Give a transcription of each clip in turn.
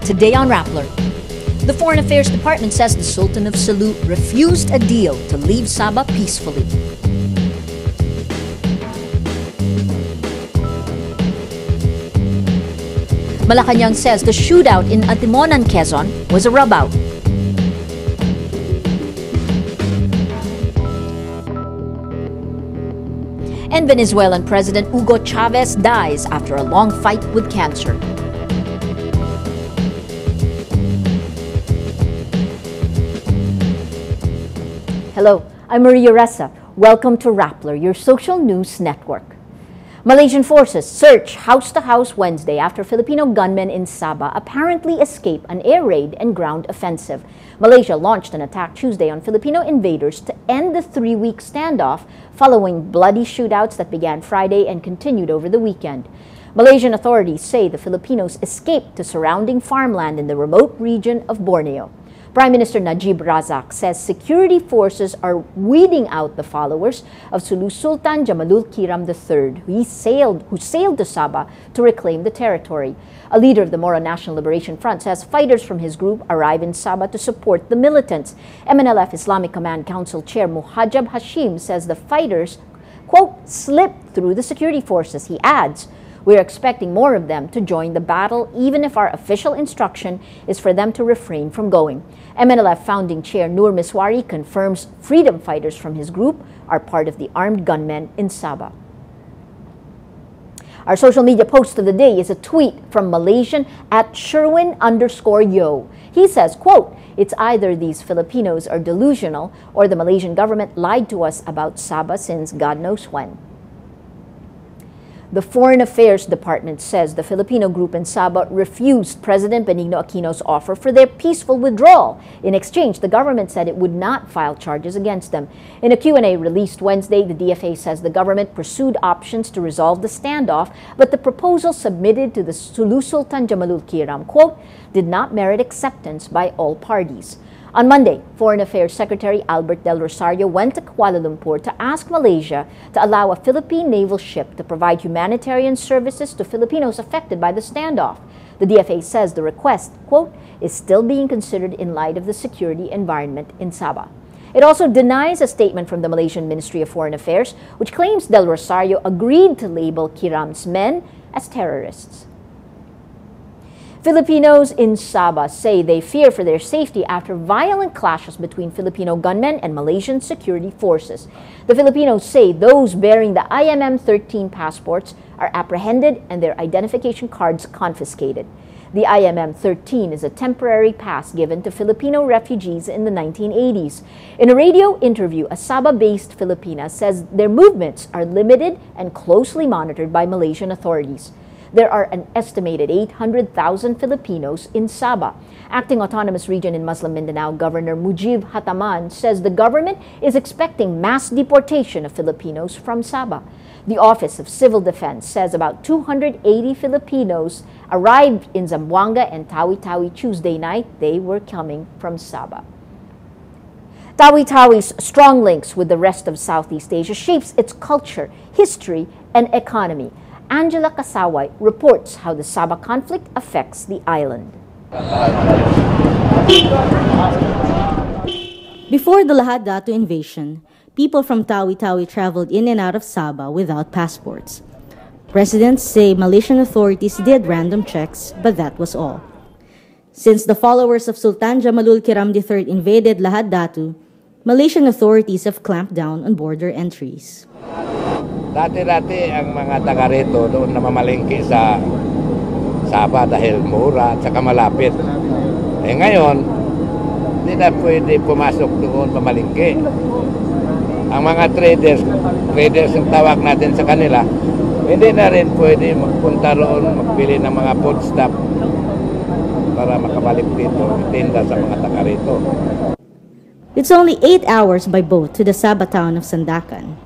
Today on Rappler, the Foreign Affairs Department says the Sultan of Sulu refused a deal to leave Sabah peacefully. Malacanang says the shootout in Atimonan, Quezon was a rub-out. And Venezuelan President Hugo Chavez dies after a long fight with cancer. Hello, I'm Maria Ressa. Welcome to Rappler, your social news network. Malaysian forces search house to house Wednesday after Filipino gunmen in Sabah apparently escaped an air raid and ground offensive. Malaysia launched an attack Tuesday on Filipino invaders to end the three-week standoff following bloody shootouts that began Friday and continued over the weekend. Malaysian authorities say the Filipinos escaped to surrounding farmland in the remote region of Borneo. Prime Minister Najib Razak says security forces are weeding out the followers of Sulu Sultan Jamalul Kiram III, who sailed to Sabah to reclaim the territory. A leader of the Moro National Liberation Front says fighters from his group arrive in Sabah to support the militants. MNLF Islamic Command Council Chair Muhajab Hashim says the fighters, quote, slipped through the security forces. He adds, "We're expecting more of them to join the battle, even if our official instruction is for them to refrain from going." MNLF founding chair Nur Miswari confirms freedom fighters from his group are part of the armed gunmen in Sabah. Our social media post of the day is a tweet from Malaysian at Sherwin_Yo. He says, quote, "It's either these Filipinos are delusional or the Malaysian government lied to us about Sabah since God knows when." The Foreign Affairs Department says the Filipino group in Sabah refused President Benigno Aquino's offer for their peaceful withdrawal. In exchange, the government said it would not file charges against them. In a Q&A released Wednesday, the DFA says the government pursued options to resolve the standoff, but the proposal submitted to the Sulu Sultan Jamalul Kiram, quote, did not merit acceptance by all parties. On Monday, Foreign Affairs Secretary Albert Del Rosario went to Kuala Lumpur to ask Malaysia to allow a Philippine naval ship to provide humanitarian services to Filipinos affected by the standoff. The DFA says the request, quote, is still being considered in light of the security environment in Sabah. It also denies a statement from the Malaysian Ministry of Foreign Affairs, which claims Del Rosario agreed to label Kiram's men as terrorists. Filipinos in Sabah say they fear for their safety after violent clashes between Filipino gunmen and Malaysian security forces. The Filipinos say those bearing the IMM-13 passports are apprehended and their identification cards confiscated. The IMM-13 is a temporary pass given to Filipino refugees in the 1980s. In a radio interview, a Sabah-based Filipina says their movements are limited and closely monitored by Malaysian authorities. There are an estimated 800,000 Filipinos in Sabah. Acting Autonomous Region in Muslim Mindanao Governor Mujib Hataman says the government is expecting mass deportation of Filipinos from Sabah. The Office of Civil Defense says about 280 Filipinos arrived in Zamboanga and TawiTawi Tuesday night. They were coming from Sabah. TawiTawi's strong links with the rest of Southeast Asia shapes its culture, history, and economy. Angela Kasaway reports how the Sabah conflict affects the island. Before the Lahad Datu invasion, people from TawiTawi traveled in and out of Sabah without passports. Residents say Malaysian authorities did random checks, but that was all. Since the followers of Sultan Jamalul Kiram III invaded Lahad Datu, Malaysian authorities have clamped down on border entries. Dati-dati ang mga taga rito doon namamalengke sa Sabah dahil mura at saka malapit. Ngayon, hindi na pwede pumasok doon pamalengke. Ang mga traders yung tawag natin sa kanila, hindi na rin pwede magpunta roon, magbili ng mga foodstuff para makabalik dito, itinda sa mga taga rito. It's only 8 hours by boat to the Sabah town of Sandakan,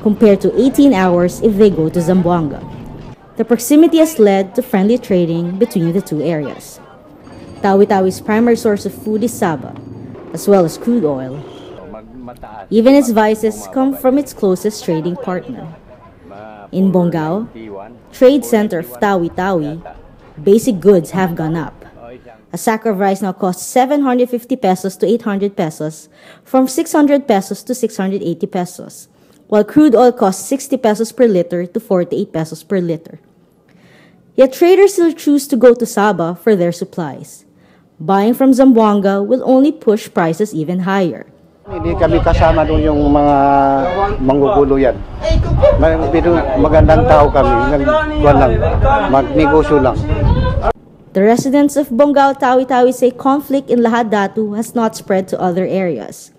compared to 18 hours if they go to Zamboanga. The proximity has led to friendly trading between the two areas. TawiTawi's primary source of food is Sabah, as well as crude oil. Even its vices come from its closest trading partner. In Bongao, trade center of TawiTawi, basic goods have gone up. A sack of rice now costs 750 pesos to 800 pesos, from 600 pesos to 680 pesos, while crude oil costs 60 pesos per liter to 48 pesos per liter. Yet traders still choose to go to Sabah for their supplies. Buying from Zamboanga will only push prices even higher. Hindi kami kasama doon yung mga manggugulo yan. Magandang tao kami, magnegosyo lang. The residents of Bonggao Tawi-Tawi say conflict in Lahad Datu has not spread to other areas,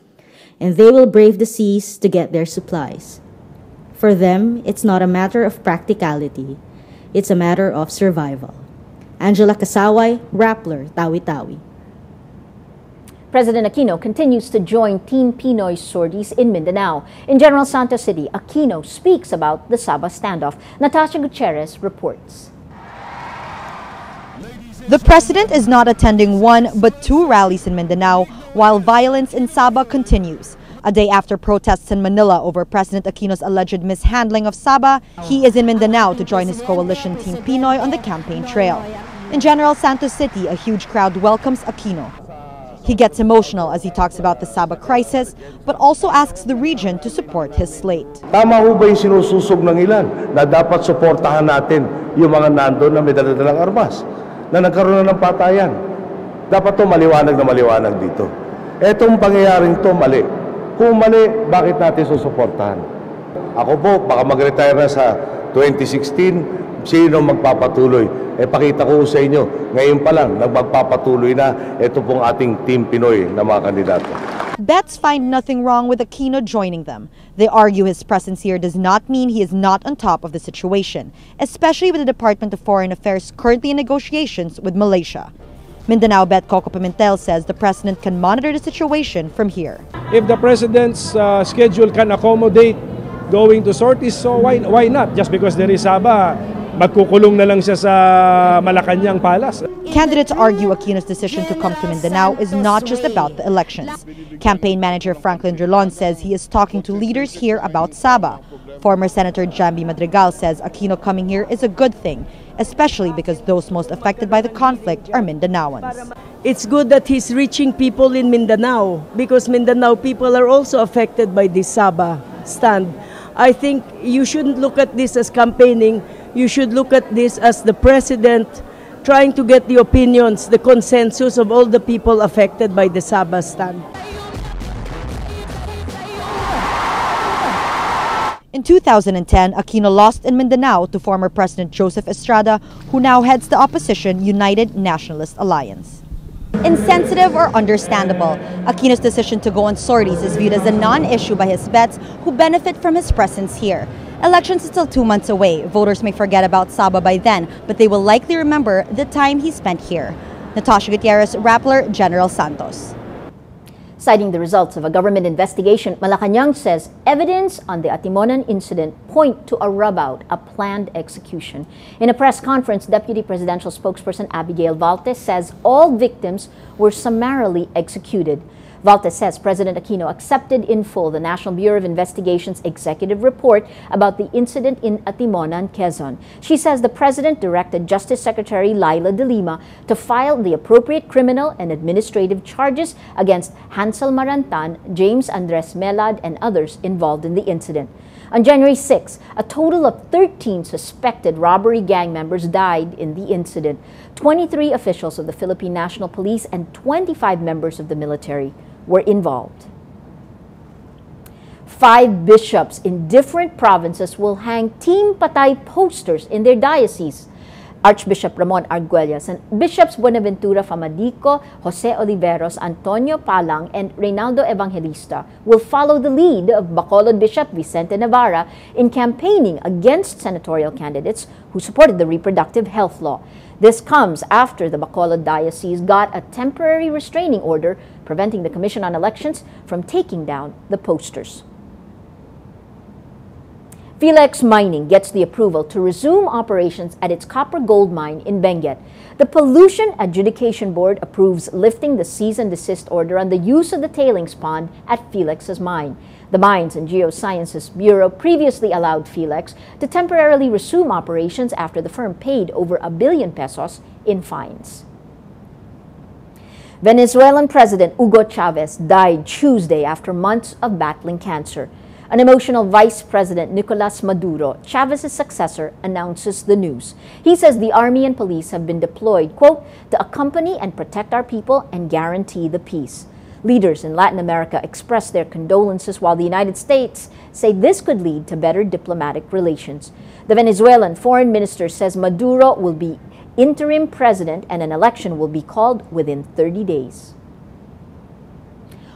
and they will brave the seas to get their supplies. For them, it's not a matter of practicality, it's a matter of survival. Angela Kasaway, Rappler, Tawi-Tawi. President Akino continues to join Team Pinoy's sorties in Mindanao. In General Santos City, Akino speaks about the Sabah standoff. Natasha Gutierrez reports. The president is not attending one but two rallies in Mindanao while violence in Sabah continues. A day after protests in Manila over President Aquino's alleged mishandling of Sabah, he is in Mindanao to join his coalition Team Pinoy on the campaign trail. In General Santos City, a huge crowd welcomes Aquino. He gets emotional as he talks about the Sabah crisis, but also asks the region to support his slate. Tama ho ba yung sinususog ng ilan na dapat suportahan natin yung mga nandun na may daladalang armas, na nagkaroon na ng patayan? Dapat to maliwanag na maliwanag dito. Etong pangyayaring to mali. Kung mali, bakit natin susuportahan? Ako po, baka mag-retire na sa 2016, sino magpapatuloy? Pakita ko sa inyo, ngayon pa lang, nagpapatuloy na ito pong ating Team Pinoy na mga kandidato. Bets find nothing wrong with Aquino joining them. They argue his presence here does not mean he is not on top of the situation, especially with the Department of Foreign Affairs currently in negotiations with Malaysia. Mindanao Bet Coco Pimentel says the president can monitor the situation from here. If the president's schedule can accommodate going to sorties, so why not? Just because there is Sabah, magkukulong na lang siya sa Malacanang Palace. Candidates argue Aquino's decision to come to Mindanao is not just about the elections. Campaign manager Franklin Drilon says he is talking to leaders here about Sabah. Former Senator Jambi Madrigal says Aquino coming here is a good thing, especially because those most affected by the conflict are Mindanaoans. It's good that he's reaching people in Mindanao because Mindanao people are also affected by this Sabah stand. I think you shouldn't look at this as campaigning. You should look at this as the president trying to get the opinions, the consensus of all the people affected by the Sabah stand. In 2010, Aquino lost in Mindanao to former President Joseph Estrada, who now heads the opposition United Nationalist Alliance. Insensitive or understandable, Aquino's decision to go on sorties is viewed as a non-issue by his bets who benefit from his presence here. Elections are still 2 months away. Voters may forget about Sabah by then, but they will likely remember the time he spent here. Natasha Gutierrez, Rappler, General Santos. Citing the results of a government investigation, Malacanang says evidence on the Atimonan incident point to a rub-out, a planned execution. In a press conference, Deputy Presidential Spokesperson Abigail Valtes says all victims were summarily executed. Valtes says President Aquino accepted in full the National Bureau of Investigation's executive report about the incident in Atimonan, Quezon. She says the President directed Justice Secretary Laila de Lima to file the appropriate criminal and administrative charges against Hansel Marantan, James Andres Melad, and others involved in the incident. On January 6, a total of 13 suspected robbery gang members died in the incident. 23 officials of the Philippine National Police and 25 members of the military were involved. 5 bishops in different provinces will hang Team Patay posters in their dioceses. Archbishop Ramon Arguelles and Bishops Buenaventura Famadico, Jose Oliveros, Antonio Palang, and Reynaldo Evangelista will follow the lead of Bacolod Bishop Vicente Navarra in campaigning against senatorial candidates who supported the reproductive health law. This comes after the Bacolod Diocese got a temporary restraining order preventing the Commission on Elections from taking down the posters. Felix Mining gets the approval to resume operations at its copper gold mine in Benguet. The Pollution Adjudication Board approves lifting the cease and desist order on the use of the tailings pond at Felix's mine. The Mines and Geosciences Bureau previously allowed Felix to temporarily resume operations after the firm paid over 1 billion pesos in fines. Venezuelan President Hugo Chavez died Tuesday after months of battling cancer. An emotional Vice President Nicolas Maduro, Chavez's successor, announces the news. He says the army and police have been deployed, quote, to accompany and protect our people and guarantee the peace. Leaders in Latin America express their condolences, while the United States say this could lead to better diplomatic relations. The Venezuelan foreign minister says Maduro will be interim president and an election will be called within 30 days.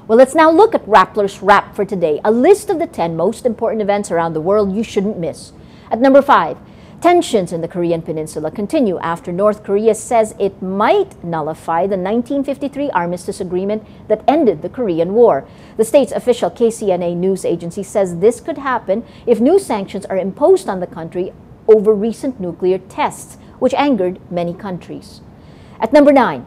Well, let's now look at Rappler's Wrap for today, a list of the 10 most important events around the world you shouldn't miss. At number 5, tensions in the Korean Peninsula continue after North Korea says it might nullify the 1953 armistice agreement that ended the Korean War. The state's official KCNA news agency says this could happen if new sanctions are imposed on the country over recent nuclear tests, which angered many countries. At number 9,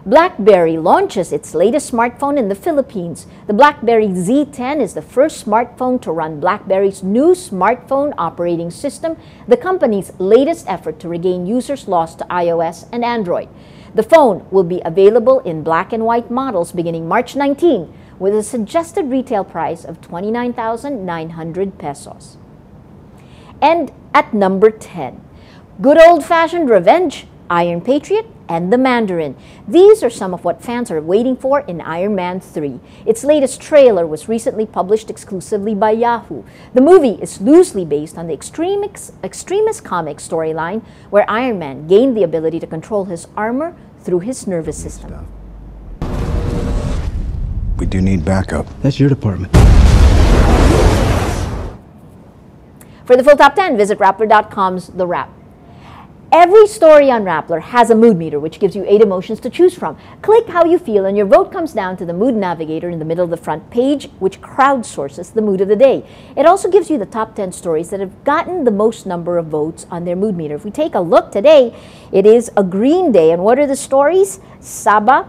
BlackBerry launches its latest smartphone in the Philippines. The BlackBerry Z10 is the first smartphone to run BlackBerry's new smartphone operating system, the company's latest effort to regain users lost to iOS and Android. The phone will be available in black and white models beginning March 19, with a suggested retail price of 29,900 pesos. And at number 10, good old-fashioned revenge, Iron Patriot, and the Mandarin. These are some of what fans are waiting for in Iron Man 3. Its latest trailer was recently published exclusively by Yahoo. The movie is loosely based on the Extremis comic storyline, where Iron Man gained the ability to control his armor through his nervous system. We do need backup. That's your department. For the full top 10, visit Rappler.com's The Wrap. Every story on Rappler has a mood meter, which gives you 8 emotions to choose from. Click how you feel, and your vote comes down to the mood navigator in the middle of the front page, which crowdsources the mood of the day. It also gives you the top 10 stories that have gotten the most number of votes on their mood meter. If we take a look today, it is a green day. And what are the stories? Sabah,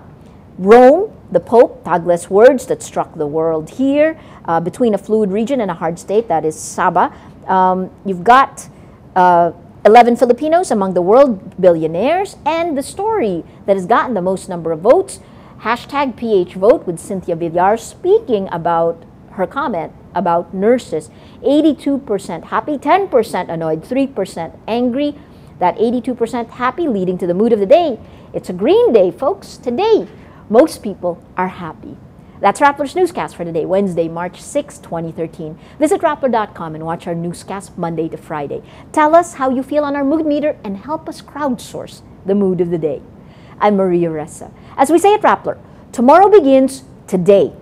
Rome, the Pope, tagless words that struck the world here, between a fluid region and a hard state, that is Sabah. You've got 11 Filipinos among the world billionaires, and the story that has gotten the most number of votes, hashtag PHVote, with Cynthia Villar speaking about her comment about nurses. 82% happy, 10% annoyed, 3% angry. That 82% happy leading to the mood of the day. It's a green day, folks. Today, most people are happy. That's Rappler's Newscast for today, Wednesday, March 6, 2013. Visit Rappler.com and watch our newscast Monday to Friday. Tell us how you feel on our mood meter and help us crowdsource the mood of the day. I'm Maria Ressa. As we say at Rappler, tomorrow begins today.